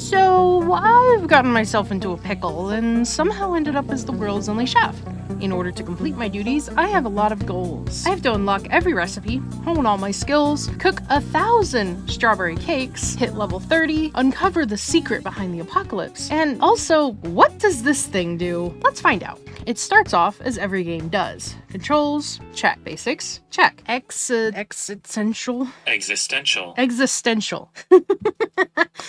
So, I've gotten myself into a pickle and somehow ended up as the world's only chef. In order to complete my duties, I have a lot of goals. I have to unlock every recipe, hone all my skills, cook 1,000 strawberry cakes, hit level 30, uncover the secret behind the apocalypse, and also, what does this thing do? Let's find out. It starts off as every game does. Controls, check. Basics, check. Existential.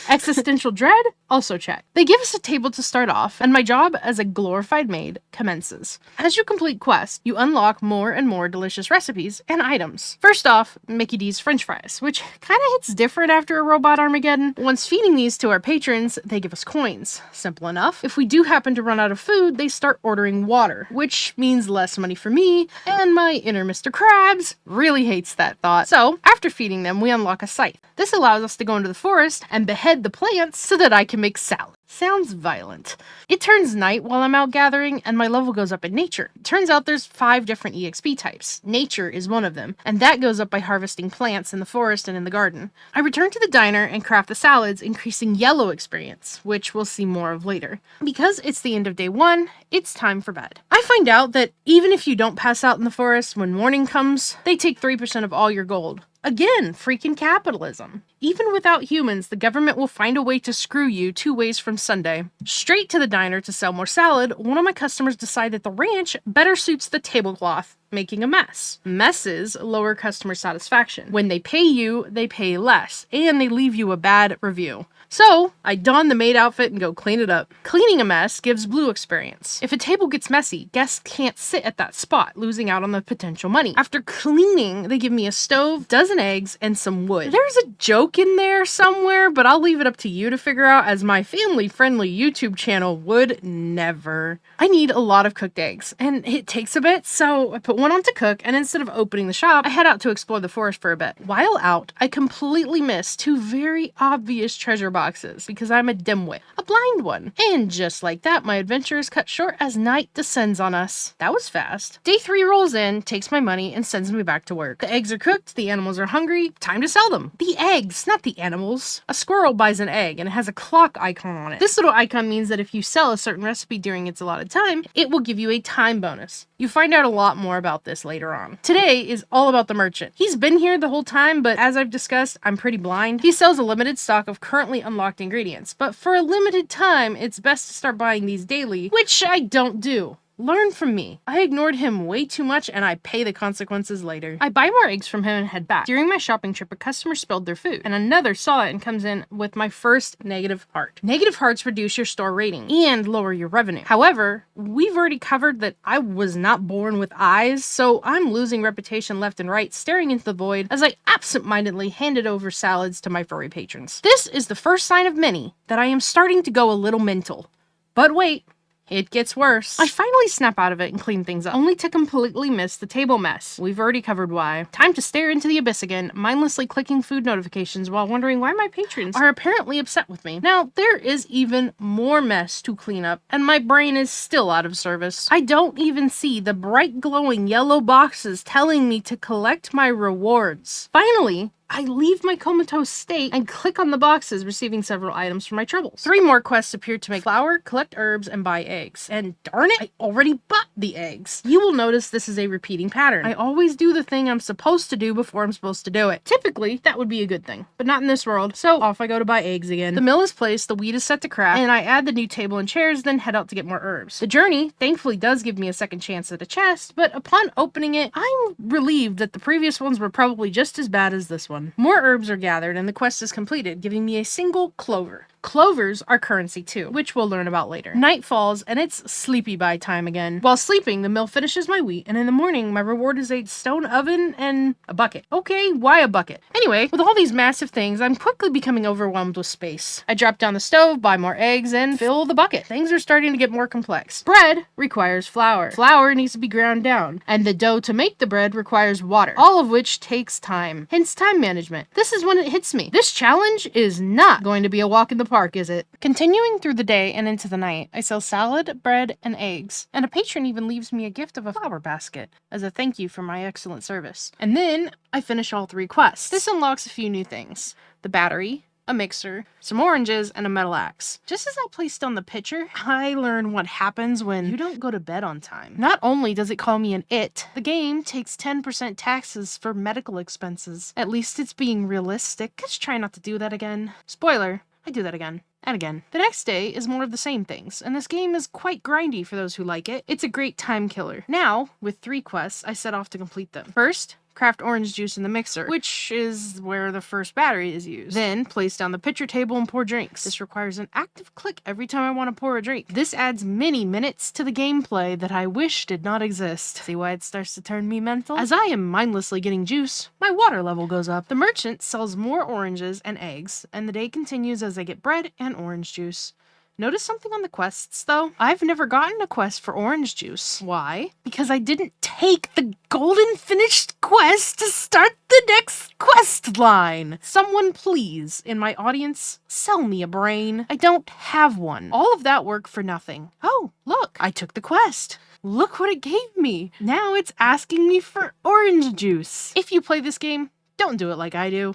Existential dread, also check. They give us a table to start off, and my job as a glorified maid commences. As you complete quests, you unlock more and more delicious recipes and items. First off, Mickey D's French fries, which kinda hits different after a robot Armageddon. Once feeding these to our patrons, they give us coins. Simple enough. If we do happen to run out of food, they start ordering water, which means less money for me, and my inner Mr. Krabs really hates that thought. So, after feeding them, we unlock a scythe. This allows us to go into the forest and behead the plants so that I can make salad. Sounds violent. It turns night while I'm out gathering, and my level goes up in nature. It turns out there's 5 different EXP types. Nature is one of them, and that goes up by harvesting plants in the forest and in the garden. I return to the diner and craft the salads, increasing yellow experience, which we'll see more of later. Because it's the end of day 1, it's time for bed. I find out that even if you don't pass out in the forest when morning comes, they take 3% of all your gold. Again, freaking capitalism. Even without humans, the government will find a way to screw you 2 ways from Sunday. Straight to the diner to sell more salad, one of my customers decided the ranch better suits the tablecloth, making a mess. Messes lower customer satisfaction. When they you, they pay less, and they leave you a bad review. So, I don the maid outfit and go clean it up. Cleaning a mess gives blue experience. If a table gets messy, guests can't sit at that spot, losing out on the potential money. After cleaning, they give me a stove, dozen eggs, and some wood. There's a joke in there somewhere, but I'll leave it up to you to figure out, as my family-friendly YouTube channel would never. I need a lot of cooked eggs, and it takes a bit, so I put one on to cook, and instead of opening the shop, I head out to explore the forest for a bit. While out, I completely miss 2 very obvious treasure boxes, because I'm a dimwit. A blind one. And just like that, my adventure is cut short as night descends on us. That was fast. Day 3 rolls in, takes my money, and sends me back to work. The eggs are cooked, the animals are hungry, time to sell them. The eggs, not the animals. A squirrel buys an egg, and it has a clock icon on it. This little icon means that if you sell a certain recipe during its allotted time, it will give you a time bonus. You find out a lot more about this later on. Today is all about the merchant. He's been here the whole time, but as I've discussed, I'm pretty blind. He sells a limited stock of currently unlocked ingredients, but for a limited time, it's best to start buying these daily, which I don't do. Learn from me. I ignored him way too much, and I pay the consequences later. I buy more eggs from him and head back. During my shopping trip, a customer spilled their food, and another saw it and comes in with my first negative heart. Negative hearts reduce your store rating and lower your revenue. However, we've already covered that I was not born with eyes, so I'm losing reputation left and right, staring into the void as I absent-mindedly handed over salads to my furry patrons. This is the first sign of many that I am starting to go a little mental. But wait. It gets worse. I finally snap out of it and clean things up, only to completely miss the table mess. We've already covered why. Time to stare into the abyss again, mindlessly clicking food notifications while wondering why my patrons are apparently upset with me. Now, there is even more mess to clean up, and my brain is still out of service. I don't even see the bright glowing yellow boxes telling me to collect my rewards. Finally, I leave my comatose state and click on the boxes, receiving several items for my troubles. 3 more quests appear to make flour, collect herbs, and buy eggs. And darn it, I already bought the eggs. You will notice this is a repeating pattern. I always do the thing I'm supposed to do before I'm supposed to do it. Typically, that would be a good thing, but not in this world, so off I go to buy eggs again. The mill is placed, the wheat is set to craft, and I add the new table and chairs, then head out to get more herbs. The journey, thankfully, does give me a second chance at a chest, but upon opening it, I'm relieved that the previous ones were probably just as bad as this one. More herbs are gathered and the quest is completed, giving me a single clover. Clovers are currency too, which we'll learn about later. Night falls and it's sleepy by time again. While sleeping, the mill finishes my wheat, and in the morning, my reward is a stone oven and a bucket. Okay, why a bucket? Anyway, with all these massive things, I'm quickly becoming overwhelmed with space. I drop down the stove, buy more eggs, and fill the bucket. Things are starting to get more complex. Bread requires flour. Flour needs to be ground down, and the dough to make the bread requires water, all of which takes time. Hence time management. This is when it hits me. This challenge is not going to be a walk in the park, is it? Continuing through the day and into the night, I sell salad, bread, and eggs, and a patron even leaves me a gift of a flower basket as a thank you for my excellent service. And then I finish all 3 quests. This unlocks a few new things. The battery, a mixer, some oranges, and a metal axe. Just as I placed down the pitcher, I learn what happens when you don't go to bed on time. Not only does it call me an it, the game takes 10% taxes for medical expenses. At least it's being realistic. Just try not to do that again. Spoiler, I do that again. And again. The next day is more of the same things, and this game is quite grindy for those who like it. It's a great time killer. Now, with 3 quests, I set off to complete them. First, craft orange juice in the mixer, which is where the first battery is used. Then, place down the pitcher table and pour drinks. This requires an active click every time I want to pour a drink. This adds many minutes to the gameplay that I wish did not exist. See why it starts to turn me mental? As I am mindlessly getting juice, my water level goes up. The merchant sells more oranges and eggs, and the day continues as I get bread and orange juice. Notice something on the quests, though? I've never gotten a quest for orange juice. Why? Because I didn't take the golden finished quest to start the next quest line. Someone please, in my audience, sell me a brain. I don't have one. All of that work for nothing. Oh, look, I took the quest. Look what it gave me. Now it's asking me for orange juice. If you play this game, don't do it like I do.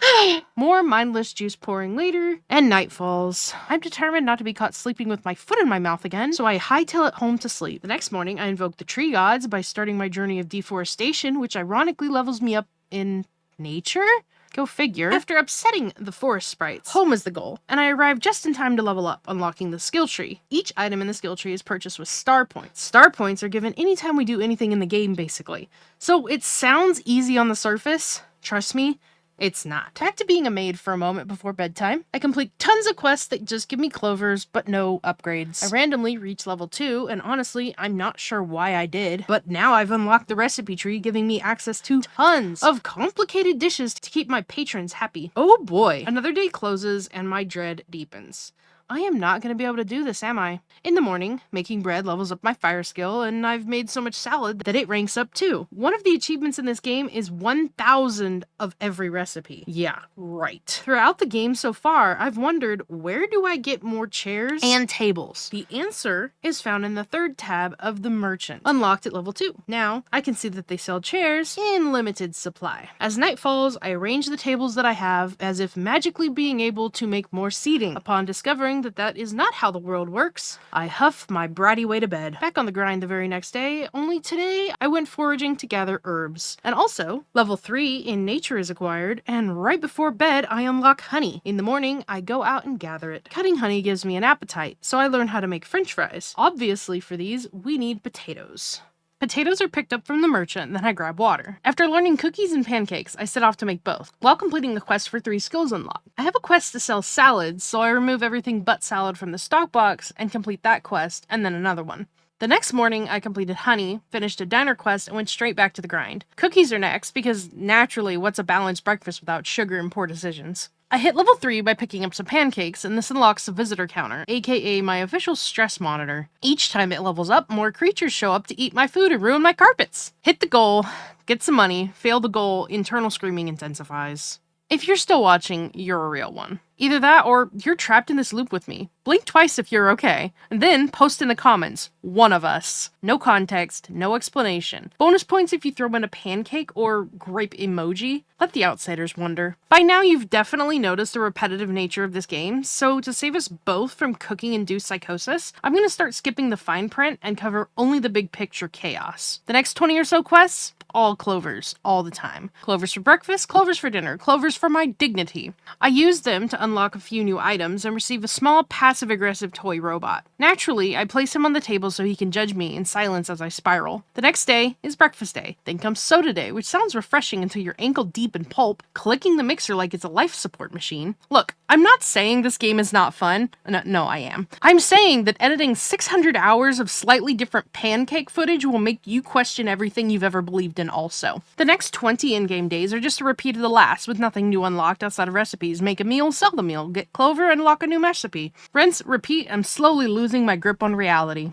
More mindless juice pouring later, and night falls. I'm determined not to be caught sleeping with my foot in my mouth again, so I hightail it home to sleep. The next morning, I invoke the tree gods by starting my journey of deforestation, which ironically levels me up in nature? Go figure. After upsetting the forest sprites, home is the goal, and I arrive just in time to level up, unlocking the skill tree. Each item in the skill tree is purchased with star points. Star points are given anytime we do anything in the game, basically. So it sounds easy on the surface. Trust me, it's not. Back to being a maid for a moment before bedtime. I complete tons of quests that just give me clovers, but no upgrades. I randomly reach level 2, and honestly, I'm not sure why I did, but now I've unlocked the recipe tree, giving me access to tons of complicated dishes to keep my patrons happy. Oh boy. Another day closes, and my dread deepens. I am not going to be able to do this, am I? In the morning, making bread levels up my fire skill, and I've made so much salad that it ranks up too. One of the achievements in this game is 1,000 of every recipe. Yeah, right. Throughout the game so far, I've wondered, where do I get more chairs and tables? The answer is found in the 3rd tab of the merchant, unlocked at level 2. Now, I can see that they sell chairs in limited supply. As night falls, I arrange the tables that I have as if magically being able to make more seating. Upon discovering that is not how the world works, I huff my bratty way to bed. Back on the grind the very next day, only today I went foraging to gather herbs. And also, level 3 in nature is acquired, and right before bed I unlock honey. In the morning, I go out and gather it. Cutting honey gives me an appetite, so I learn how to make french fries. Obviously for these, we need potatoes. Potatoes are picked up from the merchant, then I grab water. After learning cookies and pancakes, I set off to make both, while completing the quest for 3 skills unlocked. I have a quest to sell salads, so I remove everything but salad from the stock box and complete that quest, and then another one. The next morning, I completed honey, finished a diner quest, and went straight back to the grind. Cookies are next, because naturally, what's a balanced breakfast without sugar and poor decisions? I hit level 3 by picking up some pancakes, and this unlocks the visitor counter, aka my official stress monitor. Each time it levels up, more creatures show up to eat my food and ruin my carpets. Hit the goal, get some money, fail the goal, internal screaming intensifies. If you're still watching, you're a real one. Either that or you're trapped in this loop with me. Blink twice if you're okay, and then post in the comments, one of us. No context, no explanation. Bonus points if you throw in a pancake or grape emoji. Let the outsiders wonder. By now you've definitely noticed the repetitive nature of this game, so to save us both from cooking-induced psychosis, I'm gonna start skipping the fine print and cover only the big picture chaos. The next 20 or so quests, all clovers, all the time. Clovers for breakfast, clovers for dinner, clovers for my dignity. I use them to unlock a few new items and receive a small passive-aggressive toy robot. Naturally, I place him on the table so he can judge me in silence as I spiral. The next day is breakfast day. Then comes soda day, which sounds refreshing until you're ankle deep in pulp, clicking the mixer like it's a life support machine. Look, I'm not saying this game is not fun. No, I am. I'm saying that editing 600 hours of slightly different pancake footage will make you question everything you've ever believed in also. The next 20 in-game days are just a repeat of the last, with nothing new unlocked outside of recipes. Make a meal, sell the meal, get clover, and unlock a new recipe. Rinse, repeat, I'm slowly losing my grip on reality.